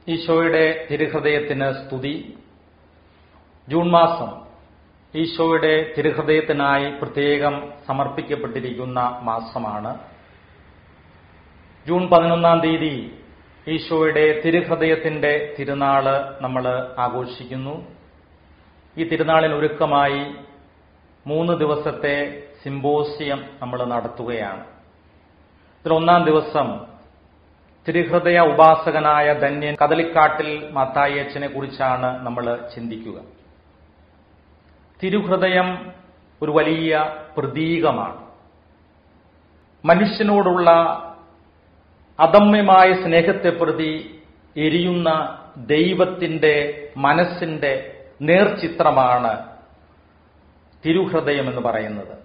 ഈശോയുടെ തിരുഹൃദയത്തിന് സ്തുതി. ജൂൺ മാസം ഈശോയുടെ തിരുഹൃദയത്തിനായി പ്രത്യേകം സമർപ്പിക്കപ്പെട്ടിരിക്കുന്ന മാസമാണ്. ജൂൺ 11 തീയതി ഈശോയുടെ തിരുഹൃദയത്തിന്റെ തിരുനാള് നമ്മൾ ആഘോഷിക്കുന്നു. ഈ തിരുനാളിനൊരുക്കമായി 3 ദിവസത്തെ സിംബോസിയം നമ്മൾ നടത്തുകയാണ്. ഇതിൽ 1-ാം ദിവസം തിരുഹൃദയ ഉപാസകനായ ധന്യൻ കദളിക്കാട്ടിൽ മാത്തായിയച്ചനെ കുറിച്ചാണ് നമ്മൾ ചിന്തിക്കുക. തിരുഹൃദയം ഒരു വലിയ പ്രതീകമാണ്. മനുഷ്യനോടുള്ള അദമ്യമായ സ്നേഹത്തെ പ്രതി എരിയുന്ന ദൈവത്തിന്റെ മനസ്സിന്റെ നേർചിത്രമാണ് തിരുഹൃദയം എന്ന് പറയുന്നത്.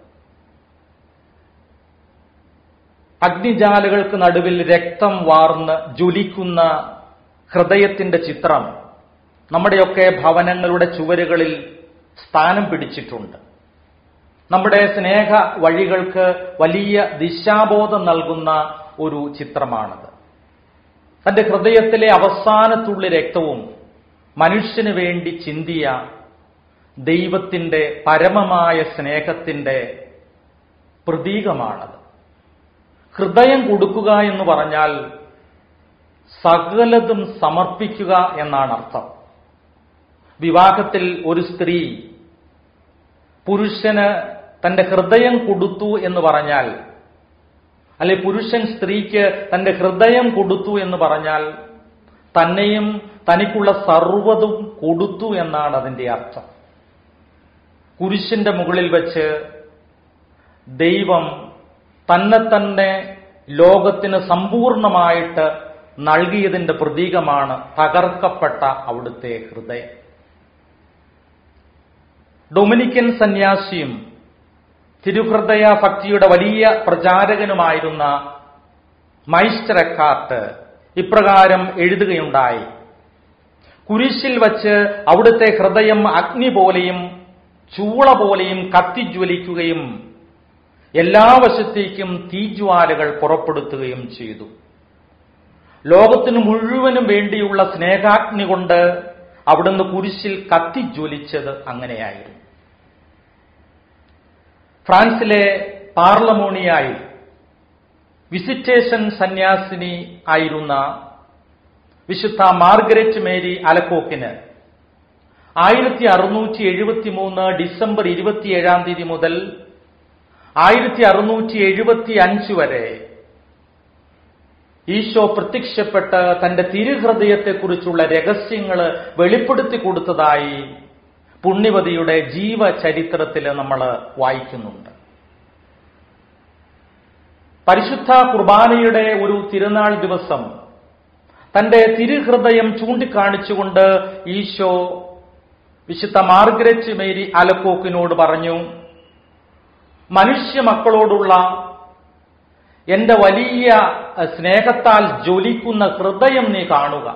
അഗ്നിജാലകൾക്ക് നടുവിൽ രക്തം വാർന്ന് ജ്വലിക്കുന്ന ഹൃദയത്തിന്റെ ചിത്രം നമ്മുടെയൊക്കെ ഭവനങ്ങളുടെ ചുവരുകളിൽ സ്ഥാനം പിടിച്ചിട്ടുണ്ട്. നമ്മുടെ സ്നേഹ വഴികൾക്ക് വലിയ ദിശാബോധം നൽകുന്ന ഒരു ചിത്രമാണത്. തന്റെ ഹൃദയത്തിലെ അവസാനത്തുള്ളി രക്തവും മനുഷ്യന് വേണ്ടി ചിന്തിയ ദൈവത്തിന്റെ പരമമായ സ്നേഹത്തിന്റെ പ്രതീകമാണത്. ഹൃദയം കൊടുക്കുക എന്ന് പറഞ്ഞാൽ സകലതും സമർപ്പിക്കുക എന്നാണ് അർത്ഥം. വിവാഹത്തിൽ ഒരു സ്ത്രീ പുരുഷന് തന്റെ ഹൃദയം കൊടുത്തു എന്ന് പറഞ്ഞാൽ, അല്ലെ പുരുഷൻ സ്ത്രീക്ക് തന്റെ ഹൃദയം കൊടുത്തു എന്ന് പറഞ്ഞാൽ തന്നെയും തനിക്കുള്ള സർവ്വതും കൊടുത്തു എന്നാണ് അതിന്റെ അർത്ഥം. കുരിശിന്റെ മുകളിൽ വെച്ച് ദൈവം തന്നെ ലോകത്തിന് സമ്പൂർണമായിട്ട് നൽകിയതിന്റെ പ്രതീകമാണ് തകർക്കപ്പെട്ട അവിടുത്തെ ഹൃദയം. ഡൊമിനിക്കൻ സന്യാസിയും തിരുഹൃദയ ഭക്തിയുടെ വലിയ പ്രചാരകനുമായിരുന്ന മൈസ്റ്റർ എക്കാർട്ട് ഇപ്രകാരം എഴുതുകയുണ്ടായി: കുരിശിൽ വച്ച് അവിടുത്തെ ഹൃദയം അഗ്നി പോലെയും ചൂള പോലെയും കത്തിജ്വലിക്കുകയും എല്ലാ വശത്തേക്കും തീജ്വാലകൾ പുറപ്പെടുത്തുകയും ചെയ്തു. ലോകത്തിന് മുഴുവനും വേണ്ടിയുള്ള സ്നേഹാഗ്നി കൊണ്ട് അവിടുന്ന് കുരിശിൽ കത്തിജ്വലിച്ചത് അങ്ങനെയായിരുന്നു. ഫ്രാൻസിലെ പാർലമോണിയായി വിസിറ്റേഷൻ സന്യാസിനി ആയിരുന്ന വിശുദ്ധ മാർഗരറ്റ് മേരി അലക്കോക്കിന് 1673 ഡിസംബർ 27 മുതൽ 1675 വരെ ഈശോ പ്രത്യക്ഷപ്പെട്ട് തന്റെ തിരുഹൃദയത്തെക്കുറിച്ചുള്ള രഹസ്യങ്ങൾ വെളിപ്പെടുത്തി കൊടുത്തതായി പുണ്യവതിയുടെ ജീവചരിത്രത്തിൽ നമ്മൾ വായിക്കുന്നുണ്ട്. പരിശുദ്ധ കുർബാനയുടെ ഒരു തിരുനാൾ ദിവസം തന്റെ തിരുഹൃദയം ചൂണ്ടിക്കാണിച്ചുകൊണ്ട് ഈശോ വിശുദ്ധ മാർഗരറ്റ് മേരി അലക്കോക്കിനോട് പറഞ്ഞു: മനുഷ്യ മക്കളോടുള്ള എന്റെ വലിയ സ്നേഹത്താൽ ജ്വലിക്കുന്ന ഹൃദയം നീ കാണുക.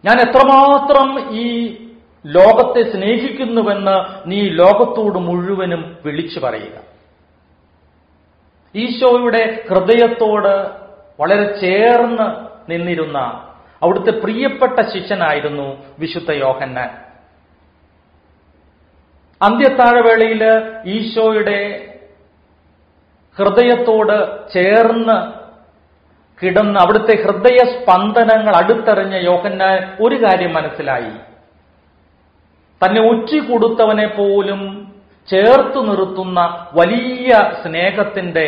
ഞാൻ എത്രമാത്രം ഈ ലോകത്തെ സ്നേഹിക്കുന്നുവെന്ന് നീ ലോകത്തോട് മുഴുവനും വിളിച്ചു പറയുക. ഈശോയുടെ ഹൃദയത്തോട് വളരെ ചേർന്ന് നിന്നിരുന്ന അവിടുത്തെ പ്രിയപ്പെട്ട ശിഷ്യനായിരുന്നു വിശുദ്ധ യോഹന്നാൻ. അന്ത്യത്താഴവേളയിൽ ഈശോയുടെ ഹൃദയത്തോട് ചേർന്ന് കിടന്ന് അവിടുത്തെ ഹൃദയ സ്പന്ദനങ്ങൾ അടുത്തറിഞ്ഞ യോഹന്നാൻ ഒരു കാര്യം മനസ്സിലായി: തന്നെ ഒറ്റിക്കൊടുത്തവനെ പോലും ചേർത്തു നിർത്തുന്ന വലിയ സ്നേഹത്തിന്റെ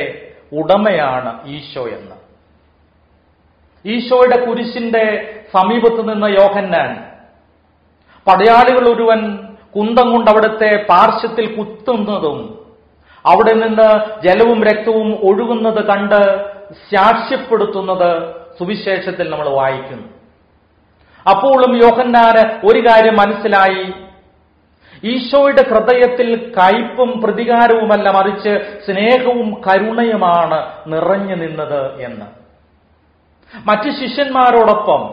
ഉടമയാണ് ഈശോ എന്ന്. ഈശോയുടെ കുരിശിന്റെ സമീപത്ത് നിന്ന യോഹന്നാൻ പടയാളികൾ ഒരുവൻ കുന്തം കൊണ്ട് അവിടുത്തെ പാർശ്വത്തിൽ കുത്തുന്നതും അവിടെ നിന്ന് ജലവും രക്തവും ഒഴുകുന്നത് കണ്ട് സാക്ഷ്യപ്പെടുത്തുന്നത് സുവിശേഷത്തിൽ നമ്മൾ വായിക്കുന്നു. അപ്പോഴും യോഹന്നാന് ഒരു കാര്യം മനസ്സിലായി: ഈശോയുടെ ഹൃദയത്തിൽ കയ്പും പ്രതികാരവുമല്ല, മറിച്ച് സ്നേഹവും കരുണയുമാണ് നിറഞ്ഞു നിന്നത് എന്ന്. മറ്റ് ശിഷ്യന്മാരോടൊപ്പം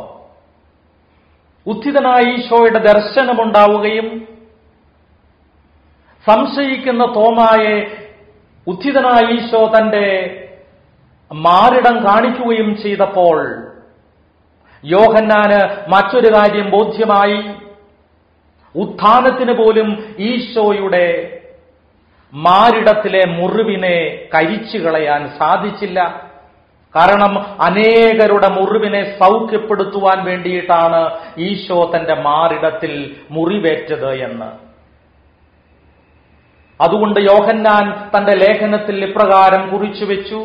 ഉത്ഥിതനായ ഈശോയുടെ ദർശനമുണ്ടാവുകയും സംശയിക്കുന്ന തോമായെ ഉത്ഥിതനായ ഈശോ തന്റെ മാറിടം കാണിക്കുകയും ചെയ്തപ്പോൾ യോഹന്നാന് മറ്റൊരു കാര്യം ബോധ്യമായി. ഉത്ഥാനത്തിന് പോലും ഈശോയുടെ മാറിടത്തിലെ മുറിവിനെ കരിച്ചു കളയാൻ സാധിച്ചില്ല. കാരണം അനേകരുടെ മുറിവിനെ സൗഖ്യപ്പെടുത്തുവാൻ വേണ്ടിയിട്ടാണ് ഈശോ തന്റെ മാറിടത്തിൽ മുറിവേറ്റത് എന്ന്. അതുകൊണ്ട് യോഹന്നാൻ തന്റെ ലേഖനത്തിൽ ഇപ്രകാരം കുറിച്ചു വെച്ചു: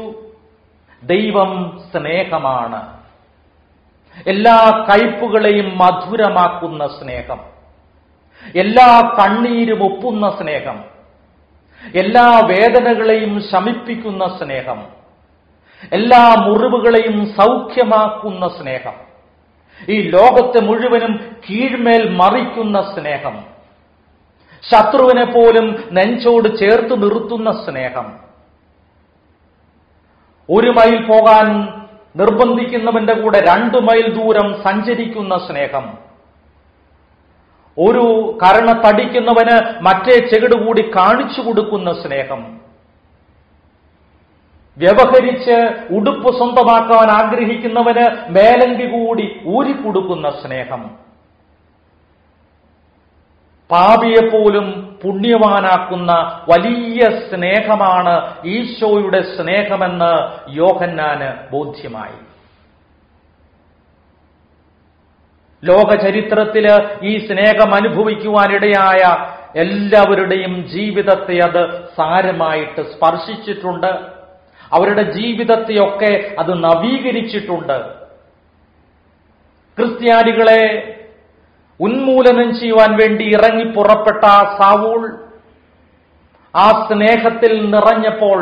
ദൈവം സ്നേഹമാണ്, എല്ലാ കയ്പുകളെയും മധുരമാക്കുന്ന സ്നേഹം, എല്ലാ കണ്ണീരും ഒപ്പുന്ന സ്നേഹം, എല്ലാ വേദനകളെയും ശമിപ്പിക്കുന്ന സ്നേഹം, എല്ലാ മുറിവുകളെയും സൗഖ്യമാക്കുന്ന സ്നേഹം, ഈ ലോകത്തെ മുഴുവനും കീഴ്മേൽ മറിക്കുന്ന സ്നേഹം, ശത്രുവിനെ പോലും നെഞ്ചോട് ചേർത്ത് നിർത്തുന്ന സ്നേഹം, 1 മൈൽ പോകാൻ നിർബന്ധിക്കുന്നവന്റെ കൂടെ 2 മൈൽ ദൂരം സഞ്ചരിക്കുന്ന സ്നേഹം, ഒരു കരണത്തടിക്കുന്നവന് മറ്റേ ചെകിട് കൂടി കാണിച്ചു കൊടുക്കുന്ന സ്നേഹം, വ്യവഹരിച്ച് ഉടുപ്പ് സ്വന്തമാക്കാൻ ആഗ്രഹിക്കുന്നവന് മേലങ്കി കൂടി ഊരിക്കൊടുക്കുന്ന സ്നേഹം, പാപിയെപ്പോലും പുണ്യവാനാക്കുന്ന വലിയ സ്നേഹമാണ് ഈശോയുടെ സ്നേഹമെന്ന് യോഹന്നാന് ബോധ്യമായി. ലോകചരിത്രത്തില് ഈ സ്നേഹം അനുഭവിക്കുവാനിടയായ എല്ലാവരുടെയും ജീവിതത്തെ അത് സാരമായിട്ട് സ്പർശിച്ചിട്ടുണ്ട്. അവരുടെ ജീവിതത്തെയൊക്കെ അത് നവീകരിച്ചിട്ടുണ്ട്. ക്രിസ്ത്യാനികളെ ഉന്മൂലനം ചെയ്യുവാൻ വേണ്ടി ഇറങ്ങി പുറപ്പെട്ട സൗൾ ആ സ്നേഹത്തിൽ നിറഞ്ഞപ്പോൾ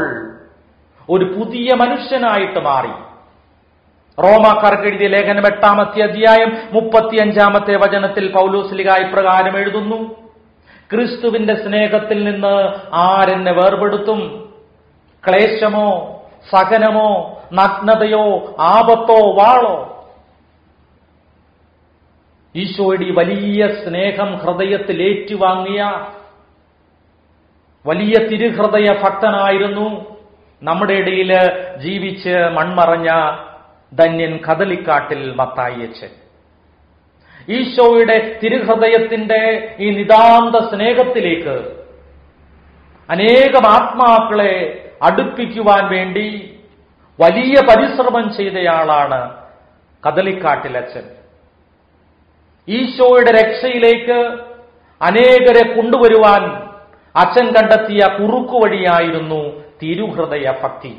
ഒരു പുതിയ മനുഷ്യനായിട്ട് മാറി. റോമാക്കാർക്ക് എഴുതിയ ലേഖനം 8-ാമത്തെ അധ്യായം 35-ാമത്തെ വചനത്തിൽ പൗലോസ്ലീഹ ഇപ്രകാരം എഴുതുന്നു: ക്രിസ്തുവിന്റെ സ്നേഹത്തിൽ നിന്ന് ആരെന്നെ വേർപെടുത്തും? ക്ലേശമോ, സഹനമോ, നഗ്നതയോ, ആപത്തോ, വാളോ? ഈശോയുടെ വലിയ സ്നേഹം ഹൃദയത്തിൽ ഏറ്റുവാങ്ങിയ വലിയ തിരുഹൃദയ ഭക്തനായിരുന്നു നമ്മുടെ ഇടയിൽ ജീവിച്ച് മൺമറഞ്ഞ ധന്യൻ കദളിക്കാട്ടിൽ മത്തായി അച്ഛൻ. ഈശോയുടെ തിരുഹൃദയത്തിന്റെ ഈ നിതാന്ത സ്നേഹത്തിലേക്ക് അനേകം ആത്മാക്കളെ അടുപ്പിക്കുവാൻ വേണ്ടി വലിയ പരിശ്രമം ചെയ്തയാളാണ് കദളിക്കാട്ടിൽ അച്ഛൻ. ഈശോയുടെ രക്ഷയിലേക്ക് അനേകരെ കൊണ്ടുവരുവാൻ അച്ഛൻ കണ്ടെത്തിയ കുറുക്കുവഴിയായിരുന്നു തിരുഹൃദയ ഭക്തി.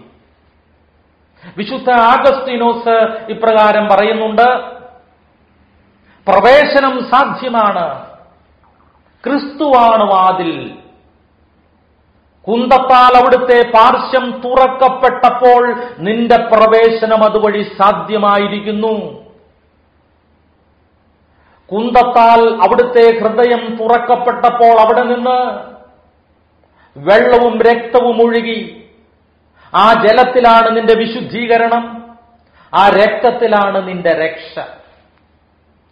വിശുദ്ധ ആഗസ്തീനോസ് ഇപ്രകാരം പറയുന്നുണ്ട്: പ്രവേശനം സാധ്യമാണ്, ക്രിസ്തുവാണ് വാതിൽ. കുന്തത്താൽ അവിടുത്തെ പാർശ്വം തുറക്കപ്പെട്ടപ്പോൾ നിന്റെ പ്രവേശനം അതുവഴി സാധ്യമായിരിക്കുന്നു. കുന്തത്താൽ അവിടുത്തെ ഹൃദയം തുറക്കപ്പെട്ടപ്പോൾ അവിടെ നിന്ന് വെള്ളവും രക്തവും ഒഴുകി. ആ ജലത്തിലാണ് നിന്റെ വിശുദ്ധീകരണം, ആ രക്തത്തിലാണ് നിന്റെ രക്ഷ.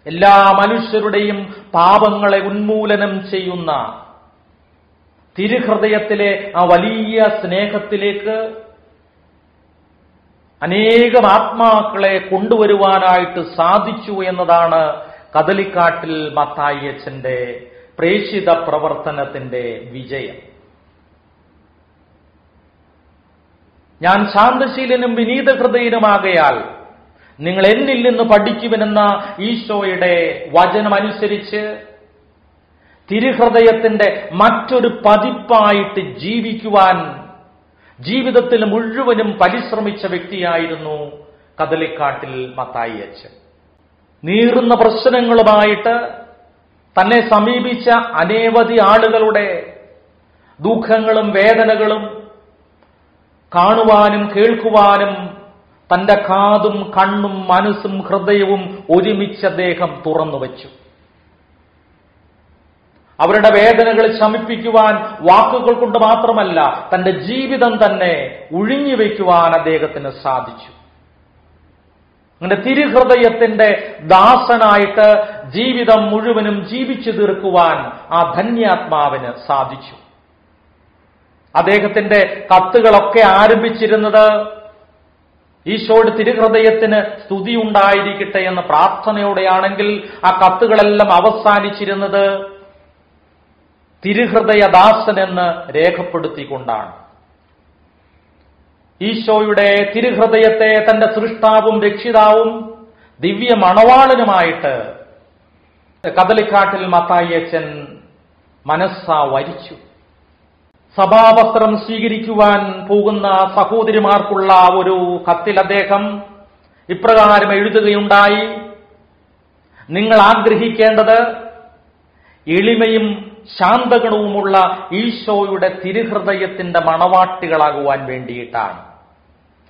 എല്ലാ മനുഷ്യരുടെയും പാപങ്ങളെ ഉന്മൂലനം ചെയ്യുന്ന തിരുഹൃദയത്തിലെ ആ വലിയ സ്നേഹത്തിലേക്ക് അനേകം ആത്മാക്കളെ കൊണ്ടുവരുവാനായിട്ട് സാധിച്ചു എന്നതാണ് കദളിക്കാട്ടിൽ മത്തായി അച്ഛന്റെ പ്രേഷിത പ്രവർത്തനത്തിന്റെ വിജയം. ഞാൻ ശാന്തശീലനും വിനീത ഹൃദയനുമാകയാൽ നിങ്ങൾ എന്നിൽ നിന്ന് പഠിക്കുമെന്ന ഈശോയുടെ വചനമനുസരിച്ച് തിരുഹൃദയത്തിന്റെ മറ്റൊരു പതിപ്പായിട്ട് ജീവിക്കുവാൻ ജീവിതത്തിൽ മുഴുവനും പരിശ്രമിച്ച വ്യക്തിയായിരുന്നു കദളിക്കാട്ടിൽ മത്തായി അച്ഛൻ. നീറുന്ന പ്രശ്നങ്ങളുമായിട്ട് തന്നെ സമീപിച്ച അനേവധി ആളുകളുടെ ദുഃഖങ്ങളും വേദനകളും കാണുവാനും കേൾക്കുവാനും തന്റെ കാതും കണ്ണും മനസ്സും ഹൃദയവും ഒരുമിച്ച് അദ്ദേഹം തുറന്നുവച്ചു. അവരുടെ വേദനകൾ ശമിപ്പിക്കുവാൻ വാക്കുകൾ കൊണ്ട് മാത്രമല്ല, തന്റെ ജീവിതം തന്നെ ഒഴിഞ്ഞുവെക്കുവാൻ അദ്ദേഹത്തിന് സാധിച്ചു. അങ്ങനെ തിരുഹൃദയത്തിന്റെ ദാസനായിട്ട് ജീവിതം മുഴുവനും ജീവിച്ചു തീർക്കുവാൻ ആ ധന്യാത്മാവിന് സാധിച്ചു. അദ്ദേഹത്തിന്റെ കത്തുകളൊക്കെ ആരംഭിച്ചിരുന്നത് ഈശോയുടെ തിരുഹൃദയത്തിന് സ്തുതി ഉണ്ടായിരിക്കട്ടെ എന്ന പ്രാർത്ഥനയോടെയാണെങ്കിൽ ആ കത്തുകളെല്ലാം അവസാനിച്ചിരുന്നത് തിരുഹൃദയദാസൻ എന്ന് രേഖപ്പെടുത്തിക്കൊണ്ടാണ്. ഈശോയുടെ തിരുഹൃദയത്തെ തന്റെ സൃഷ്ടാവും രക്ഷിതാവും ദിവ്യ മണവാളനുമായിട്ട് കദളിക്കാട്ടിൽ മത്തായി അച്ഛൻ മനസ്സാ വരിച്ചു. സഭാവസ്ത്രം സ്വീകരിക്കുവാൻ പോകുന്ന സഹോദരിമാർക്കുള്ള ഒരു കത്തിൽ അദ്ദേഹം ഇപ്രകാരം എഴുതുകയുണ്ടായി: നിങ്ങൾ ആഗ്രഹിക്കേണ്ടത് എളിമയും ശാന്തഗുണവുമുള്ള ഈശോയുടെ തിരുഹൃദയത്തിന്റെ മണവാട്ടികളാകുവാൻ വേണ്ടിയിട്ടാണ്.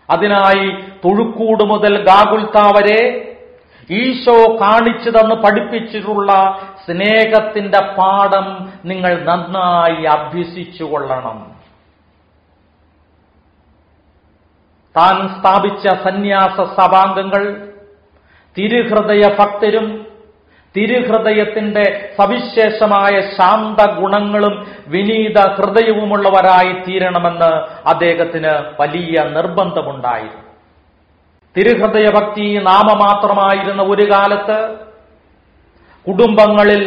അതിനായി തൊഴുക്കൂട് മുതൽ ഗാഗുൽത്ത വരെ ഈശോ കാണിച്ചു തന്ന് പഠിപ്പിച്ചിട്ടുള്ള സ്നേഹത്തിന്റെ പാഠം നിങ്ങൾ നന്നായി അഭ്യസിച്ചുകൊള്ളണം. താൻ സ്ഥാപിച്ച സന്യാസ സഭാംഗങ്ങൾ തിരുഹൃദയ ഭക്തരും തിരുഹൃദയത്തിന്റെ സവിശേഷമായ ശാന്ത ഗുണങ്ങളും വിനീത ഹൃദയവുമുള്ളവരായി തീരണമെന്ന് അദ്ദേഹത്തിന് വലിയ നിർബന്ധമുണ്ടായിരുന്നു. തിരുഹൃദയ ഭക്തി നാമമാത്രമായിരുന്ന ഒരു കാലത്ത് കുടുംബങ്ങളിൽ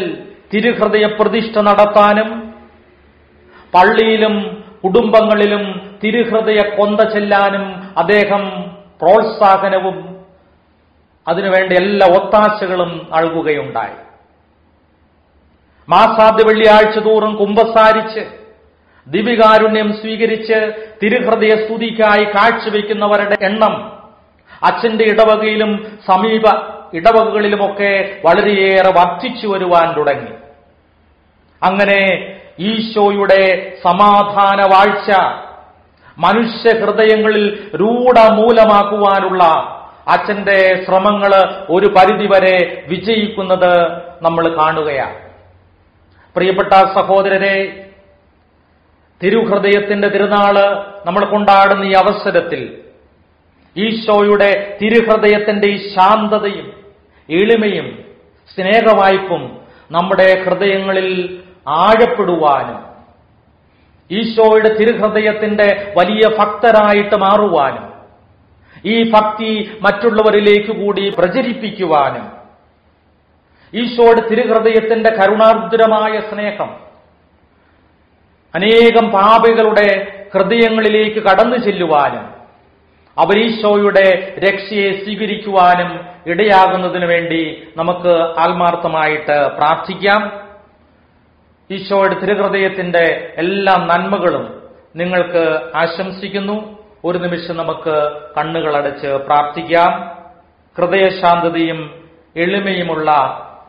തിരുഹൃദയ പ്രതിഷ്ഠ നടത്താനും പള്ളിയിലും കുടുംബങ്ങളിലും തിരുഹൃദയ കൊന്ത ചെല്ലാനും അദ്ദേഹം പ്രോത്സാഹനവും അതിനുവേണ്ടി എല്ലാ ഒത്താശകളും നൽകുകയുണ്ടായി. മാസാദ്യ വെള്ളിയാഴ്ച തോറും കുമ്പസാരിച്ച് ദിവികാരുണ്യം സ്വീകരിച്ച് തിരുഹൃദയ സ്തുതിക്കായി കാഴ്ചവെക്കുന്നവരുടെ എണ്ണം അച്ഛന്റെ ഇടവകയിലും സമീപ ഇടവകകളിലുമൊക്കെ വളരെയേറെ വർദ്ധിച്ചു വരുവാൻ തുടങ്ങി. അങ്ങനെ ഈശോയുടെ സമാധാന വാഴ്ച മനുഷ്യ ഹൃദയങ്ങളിൽ രൂഢമൂലമാക്കുവാനുള്ള അച്ഛന്റെ ശ്രമങ്ങൾ ഒരു പരിധിവരെ വിജയിക്കുന്നത് നമ്മൾ കാണുകയാണ്. പ്രിയപ്പെട്ട സഹോദരരെ, തിരുഹൃദയത്തിന്റെ തിരുനാള് നമ്മൾ കൊണ്ടാടുന്ന ഈ അവസരത്തിൽ ഈശോയുടെ തിരുഹൃദയത്തിന്റെ ഈ ശാന്തതയും എളിമയും സ്നേഹവായ്പും നമ്മുടെ ഹൃദയങ്ങളിൽ ആഴപ്പെടുവാനും ഈശോയുടെ തിരുഹൃദയത്തിന്റെ വലിയ ഭക്തരായിട്ട് മാറുവാനും ഈ ഭക്തി മറ്റുള്ളവരിലേക്ക് കൂടി പ്രചരിപ്പിക്കുവാനും ഈശോയുടെ തിരുഹൃദയത്തിന്റെ കരുണാർദ്രമായ സ്നേഹം അനേകം പാപികളുടെ ഹൃദയങ്ങളിലേക്ക് കടന്നു ചെല്ലുവാനും അവരീശോയുടെ രക്ഷയെ സ്വീകരിക്കുവാനും ഇടയാകുന്നതിനു വേണ്ടി നമുക്ക് ആത്മാർത്ഥമായിട്ട് പ്രാർത്ഥിക്കാം. ഈശോയുടെ തിരുഹൃദയത്തിന്റെ എല്ലാ നന്മകളും നിങ്ങൾക്ക് ആശംസിക്കുന്നു. ഒരു നിമിഷം നമുക്ക് കണ്ണുകളടച്ച് പ്രാർത്ഥിക്കാം. ഹൃദയശാന്തതയും എളിമയുമുള്ള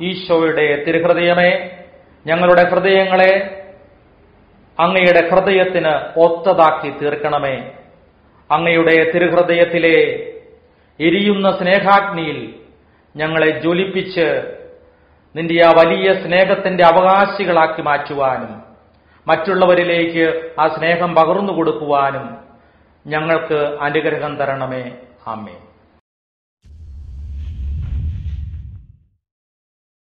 ഈശോയുടെ തിരുഹൃദയമേ, ഞങ്ങളുടെ ഹൃദയങ്ങളെ അങ്ങയുടെ ഹൃദയത്തിന് ഒത്തതാക്കി തീർക്കണമേ. അങ്ങയുടെ തിരുഹൃദയത്തിലെ എരിയുന്ന സ്നേഹാഗ്നിയിൽ ഞങ്ങളെ ജ്വലിപ്പിച്ച് നിന്റെ ആ വലിയ സ്നേഹത്തിന്റെ അവകാശികളാക്കി മാറ്റുവാനും മറ്റുള്ളവരിലേക്ക് ആ സ്നേഹം പകർന്നു കൊടുക്കുവാനും ഞങ്ങൾക്ക് അനുഗ്രഹം തരണമേ. ആമേൻ.